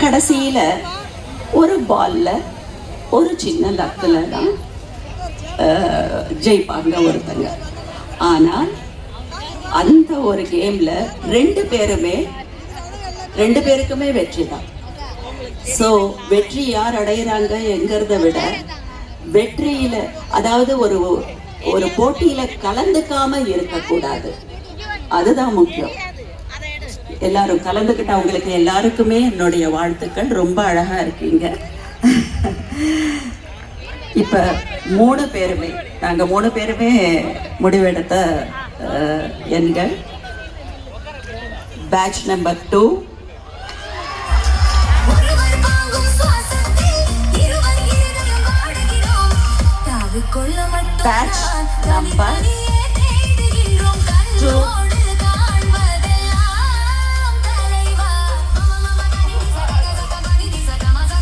கடைசியில ஒரு பால்ல ஒரு சின்ன லக்கில் தான் ஜெயிப்பாங்க ஒருத்தங்க. ஆனால் அந்த ஒரு கேம்ல ரெண்டு பேருக்குமே வெற்றி தான். ஸோ வெற்றி யார் அடையிறாங்க என்கிறத விட வெற்றியில, அதாவது ஒரு ஒரு போட்டியில கலந்துக்காம இருக்கக்கூடாது, அதுதான் முக்கியம். எல்லாரும் கலந்துக்கிட்ட அவங்களுக்கு எல்லாருக்குமே என்னுடைய வாழ்த்துக்கள். ரொம்ப அழகா இருக்கீங்க. இப்ப நாங்க மூணு பேருமே முடிவெடுத்த எண்கள். Batch number 2, batch number 2,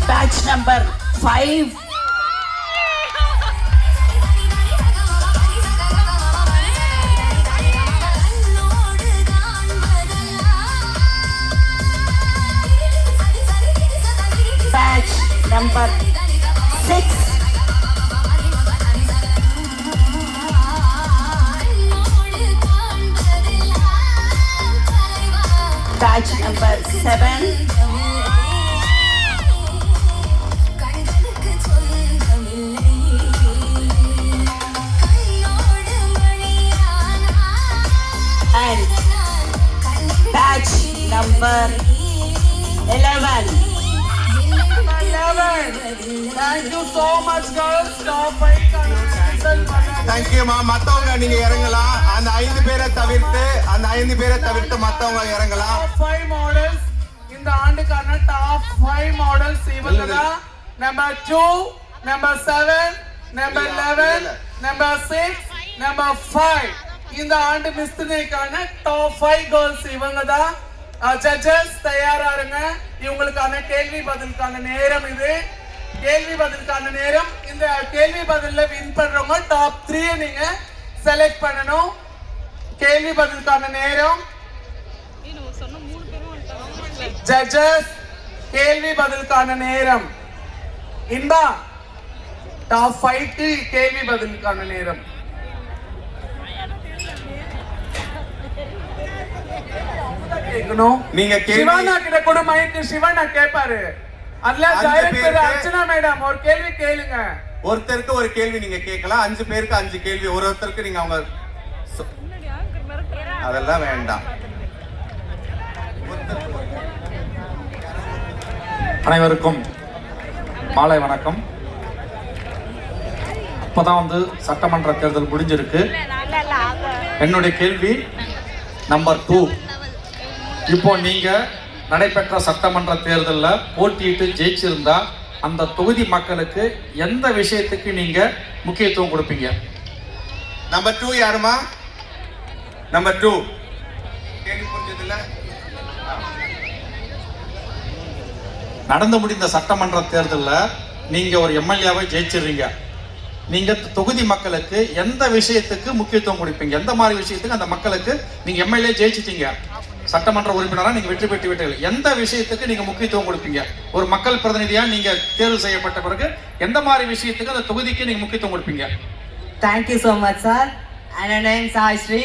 batch number 5, batch number 6, batch number 7, and batch number 11. Thank you so much, girls. Top 5 Thank you, ma. மத்தவங்க நீங்க இறங்கலாம். அந்த 5 பேரை தவிர்த்து மத்தவங்க இறங்கலாம். Top 5 models இந்த ஆண்டுக்கான top 5 models இவங்கதான். Number 2, number 7, number 11, number 6, number 5. இந்த ஆண்டு மிஸ்துனைக்கான top 5 girls இவங்கதான். ஜட்ஜஸ் தயாரா இருங்க. இவங்களுக்கான கேள்வி பதிலுக்கான நேரம் இது. கேள்வி பதிலுக்கான நேரம். இந்த கேள்வி பதில்ல வின் பண்றவங்க டாப் 3 நீங்க செலக்ட் பண்ணணும். கேள்வி பதிலுக்கான நேரம். ஜட்ஜஸ் கேள்வி பதிலுக்கான நேரம். இன்பா டாப் 5 கேள்வி பதிலுக்கான நேரம். நீங்க சிவானா கிட்ட கூட மைக் சிவானா கேட்பாரு. அதுல டைரக்டர் அர்ச்சனா மேடம் ஒரு கேள்வி கேளுங்க. ஒருத்தருக்கு ஒரு கேள்வி நீங்க கேட்கலாம். 5 பேருக்கு 5 கேள்வி. ஒருத்தருக்கு நீங்க அவங்க அதெல்லாம் வேண்டாம். அனைவருக்கும் மாலை வணக்கம். இப்பதான் சட்டமன்ற தேர்தல் முடிஞ்சிருக்கு. என்னுடைய கேள்வி நம்பர் 2. இப்போ நீங்க நடைபெற்ற சட்டமன்ற தேர்தலில் போட்டியிட்டு ஜெயிச்சிருந்தா அந்த தொகுதி மக்களுக்கு எந்த விஷயத்துக்கு நீங்க முக்கியத்துவம் கொடுப்பீங்க? நம்பர் 2 யாருமா? நம்பர் 2 கேள்வி புரிஞ்சதில்ல. நடந்து முடிந்த சட்டமன்ற தேர்தலில் நீங்க ஒரு எம்எல்ஏவை ஜெயிச்சிருங்க. நீங்க தொகுதி மக்களுக்கு எந்த விஷயத்துக்கு முக்கியத்துவம் கொடுப்பீங்க? எந்த மாதிரி விஷயத்துக்கு அந்த மக்களுக்கு நீங்க எம்எல்ஏ ஜெயிச்சிட்டீங்க, சட்டமன்ற உறுப்பினராக நீங்க வெற்றி பெற்று விட்டீர்கள், எந்த விஷயத்துக்கு நீங்க முக்கியத்துவம் கொடுப்பீங்க? ஒரு மக்கள் பிரதிநிதியா நீங்க தேர்வு செய்யப்பட்ட பிறகு எந்த மாதிரி விஷயத்துக்கு அந்த தொகுதிக்கு நீங்க முக்கியத்துவம் கொடுப்பீங்க? Thank you so much sir. என்னோட நேம் சாய்ஸ்ரீ.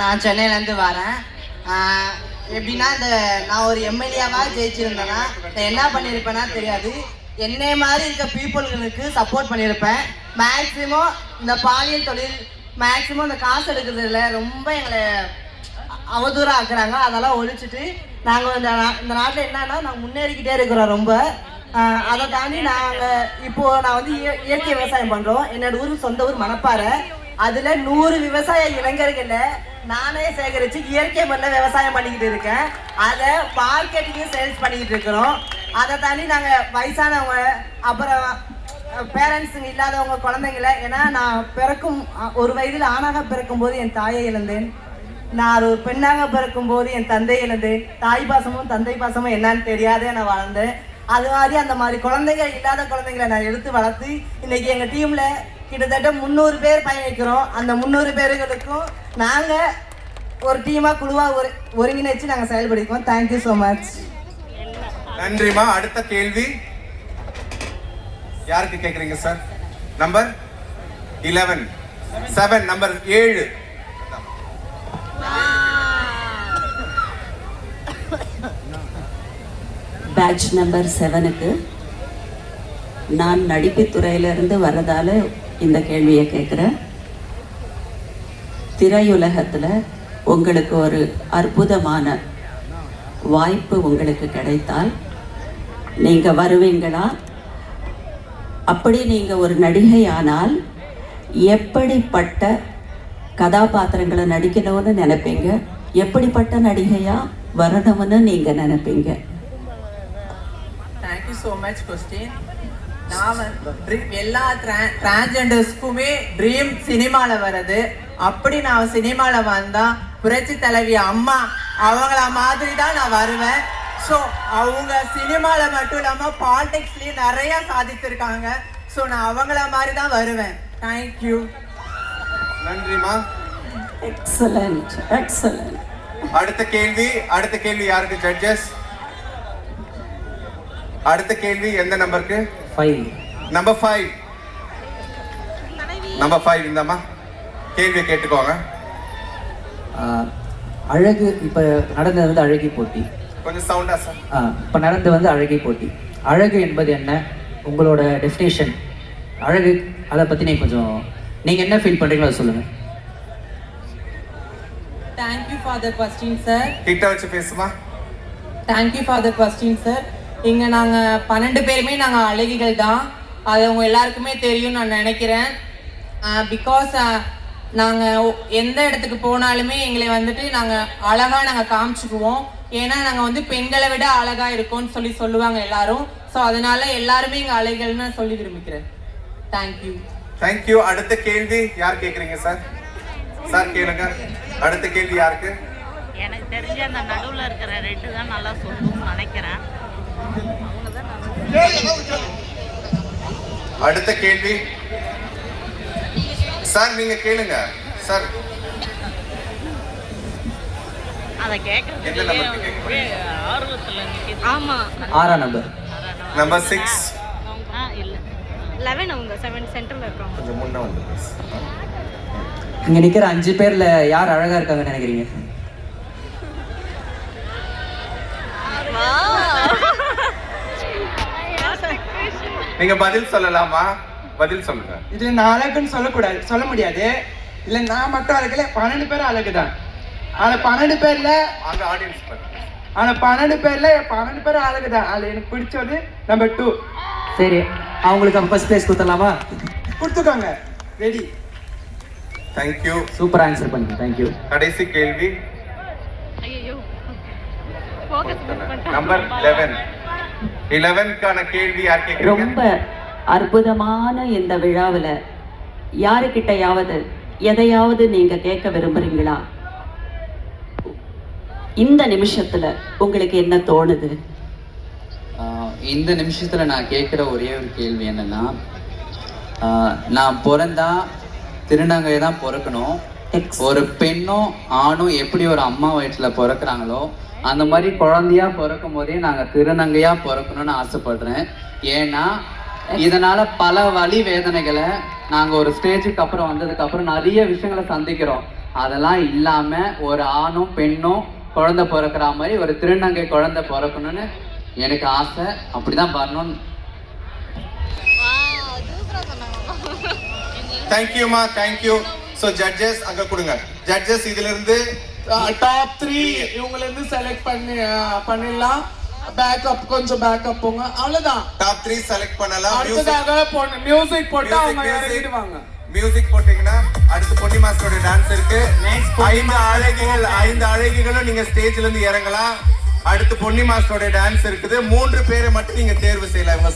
நான் சென்னையிலேருந்து வரேன். எப்படின்னா நான் ஒரு எம்எல்ஏவாக ஜெயிச்சிருந்தேன்னா என்ன பண்ணியிருப்பேன்னா தெரியாது. என்னை மாதிரி இருக்க பீப்புள்களுக்கு சப்போர்ட் பண்ணியிருப்பேன். மேக்ஸிமம் இந்த பாலியல் தொழில், மேக்ஸிமம் இந்த காசு எடுக்கிறதுல ரொம்ப எங்களை அவதூறாக ஆக்குறாங்க. அதெல்லாம் ஒழிச்சிட்டு நாங்கள் இந்த நாட்டில் என்னன்னா நாங்கள் முன்னேறிக்கிட்டே இருக்கிறோம் ரொம்ப. அதை தாண்டி நான் இயற்கை விவசாயம் பண்ணுறோம். என்னோட ஊர் சொந்த ஊர் மணப்பாறை. அதில் 100 விவசாய இளைஞர்களை நானே சேகரித்து இயற்கை முறையில் விவசாயம் பண்ணிக்கிட்டு இருக்கேன். அதை மார்க்கெட்டிங்கும் சேல்ஸ் பண்ணிக்கிட்டு இருக்கிறோம். அதை தாண்டி நாங்கள் வயசானவங்க, அப்புறம் பேரண்ட்ஸுங்க இல்லாதவங்க, குழந்தைங்கள, ஏன்னா நான் ஒரு வயதில் ஆணாக பிறக்கும் போது என் தாயை இழந்தேன். நான் ஒரு பெண்ணாக பிறக்கும் போது என் தந்தை இழந்தேன். தாய் பாசமும் தந்தை பாசமும் என்னன்னு தெரியாதே நான் வளர்ந்தேன். அது மாதிரி அந்த மாதிரி குழந்தைகள் இல்லாத குழந்தைங்களை நான் எடுத்து வளர்த்து இன்னைக்கு எங்கள் டீமில் கிட்டத்தட்ட 300 பேர் பயணிக்கிறோம். அந்த 300 பேர்களுக்கும் நாங்கள் ஒரு டீமாக குழுவாக ஒருங்கிணைச்சு நாங்கள் செயல்படுத்திக்குவோம். Thank you so much. நன்றிமா. அடுத்த கேள்வி யாருக்கு கேக்குறீங்க sir? Number 11 7 number 7. Batch number 7க்கு நான் நடிப்புத் துறையிலிருந்து வர்றதால இந்த கேள்வியை கேட்குறேன். திரையுலகத்தில் உங்களுக்கு ஒரு அற்புதமான வாய்ப்பு உங்களுக்கு கிடைத்தால் நீங்கள் வருவீங்களா? அப்படி நீங்கள் ஒரு நடிகை ஆனால் எப்படிப்பட்ட கதாபாத்திரங்களை நடிக்கணும்னு நினைப்பீங்க? எப்படிப்பட்ட நடிகையாக வரணும்னு நீங்கள் நினைப்பீங்க? Thank you so much question. நான் எல்லா டிரான்ஜெண்டர்ஸ்க்குமே ட்ரீம் சினிமாவில் வருது. அப்படி நான் சினிமாவில் வந்தால் புரட்சி தலைவி அம்மா அவங்கள மாதிரி தான் நான் வருவேன். ஸோ அவங்க சினிமாவில் மட்டும் இல்லாமல் பாலிடிக்ஸ்லேயும் நிறையா சாதிச்சிருக்காங்க. ஸோ நான் அவங்கள மாதிரி தான் வருவேன். தேங்க்யூ. நன்றிமா. Excellent excellent. அடுத்த கேள்வி யாருக்கு ஜட்ஜஸ்? அடுத்த கேள்வி எந்த நம்பருக்கு? 5. நம்பர் 5. நம்பர் 5 இந்தாம்மா. கேள்வியை கேட்டுக்கோங்க. அழகு இப்போ நடந்தது வந்து அழகி போட்டி. கொஞ்சம் சவுண்டா சார். இப்போ நடந்து வந்து அழகி போட்டி. அழகு என்பது என்ன? உங்களோட டெஃபினேஷன் அழகு, அதை பற்றி நீங்கள் என்ன ஃபீல் பண்ணுறீங்களோ அதை சொல்லுங்கள். Thank you for the question sir. கிட்ட வச்சு பேசுமா. Thank you for the question sir. இங்கே நாங்கள் 12 பேருமே நாங்கள் அழகிகள் தான். அது அவங்க எல்லாருக்குமே தெரியும் நான் நினைக்கிறேன். பிகாஸ் நாங்கள் எந்த இடத்துக்கு போனாலுமே எங்களை வந்துட்டு நாங்கள் அழகாக நாங்கள் காமிச்சுக்குவோம். ஏன்னா நாங்கள் வந்து பெண்களை விட அழகாக இருக்கோம்னு சொல்லுவாங்க எல்லாரும். ஸோ அதனால எல்லாருமே இங்கே அழகிகள்னு சொல்லி விரும்பிக்கிறேன். தேங்க்யூ. தேங்க்யூ. அடுத்த கேள்வி யார் கேட்குறீங்க சார்? சார் கேளுங்க. அடுத்த கேள்வி யாருக்கு? எனக்கு தெரிஞ்ச அந்த நடுவில் இருக்கிற 2 தான் நல்லா சொல்லணும்னு நினைக்கிறேன். அடுத்த கேள்வி சார், நீங்க கேளுங்க சார். அதை எந்த கேட்கறதுக்கு நம்பருக்கு கேட்குறீங்க? ஆர்வத்தில் நிற்கிது. ஆமாம். 6ஆம் நம்பர். நம்பர் 6. இல்லை 11 அவங்க 7 சென்டரில் இருக்காங்க. கொஞ்சம் முன்ன வந்து பேசு. இங்கே நிற்கிற 5 பேரில் யார் அழகாக இருக்காங்கன்னு நினைக்கிறீங்க? நீங்க பதில் சொல்லலாமா? பதில் சொல்லுங்க. இது நான் அழகுன்னு சொல்ல முடியாது. இல்லை நான் மட்டும் அழகுல 12 பேரும் அழகுதான். ஆனால் 12 பேர்ல அங்க ஆடியன்ஸ் பாருங்க. ஆனால் 12 பேரும் அழகுதான். அது எனக்கு பிடிச்சது நம்பர் 2. சரி, அவங்களுக்கு அப்போ ஃபர்ஸ்ட் ப்ளேஸ் கொடுத்துடலாமா? கொடுத்துக்கோங்க. ரெடி. தேங்க்யூ. சூப்பர் ஆன்சர் பண்ணுங்க. தேங்க்யூ. கடைசி கேள்வி ஐயோ ஃபோக்கஸ் பண்ணிட்டேன். நம்பர் 11. 11க்கான கேள்வி யார் கேட்குறீங்க? ரொம்ப அற்புதமான இந்த விழாவில் யாருக்கிட்டையாவது எதையாவது நீங்க கேட்க விரும்புறீங்களா? இந்த நிமிஷத்துல உங்களுக்கு என்ன தோணுது? இந்த நிமிஷத்தில் நான் கேட்குற ஒரே ஒரு கேள்வி என்னென்னா, நான் பிறந்தா திருநங்கையை தான் பிறக்கணும். ஒரு பெண்ணும் ஆணும் எப்படி ஒரு அம்மா வயிற்றில் பிறக்கிறாங்களோ அந்த மாதிரி குழந்தையா பிறக்கும் போதே நாங்கள் திருநங்கையா பிறக்கணும்னு ஆசைப்படுறேன். ஏன்னா இதனால பல வலி வேதனைகளை நாங்கள் ஒரு ஸ்டேஜுக்கு அப்புறம் வந்ததுக்கப்புறம் நிறைய விஷயங்களை சந்திக்கிறோம். அதெல்லாம் இல்லாமல் ஒரு ஆணும் பெண்ணும் குழந்தை பிறக்கிற மாதிரி ஒரு திருநங்கை குழந்தை பிறக்கணும்னு எனக்கு ஆசை. அப்படிதான் வரணும்னு. தேங்க்யூமா. தேங்க்யூ. ஸோ ஜட்ஜஸ் அங்க கொடுங்க. ஜட்ஜஸ் இதுல இருந்து டாப் 3 இவங்கள இருந்து செலக்ட் பண்ணிடலாம். பேக்கப் கொஞ்சம் பேக்கப் போங்க. அவ்வளவுதான். டாப் 3 செலக்ட் பண்ணலாம். அடுத்ததாக மியூசிக் போட்டு அவங்க இறங்கிடுவாங்க. மியூசிக் போட்டீங்கன்னா அடுத்து பொன்னி மாஸ்டரோட டான்ஸ் இருக்கு. 5 அழகிகளும் நீங்க ஸ்டேஜ்ல இருந்து இறங்கலாம். அடுத்து பொன்னி மாஸ்டரோட டான்ஸ் இருக்குது. 3 பேரை மட்டும் நீங்க தேர்வு செய்யலாம்.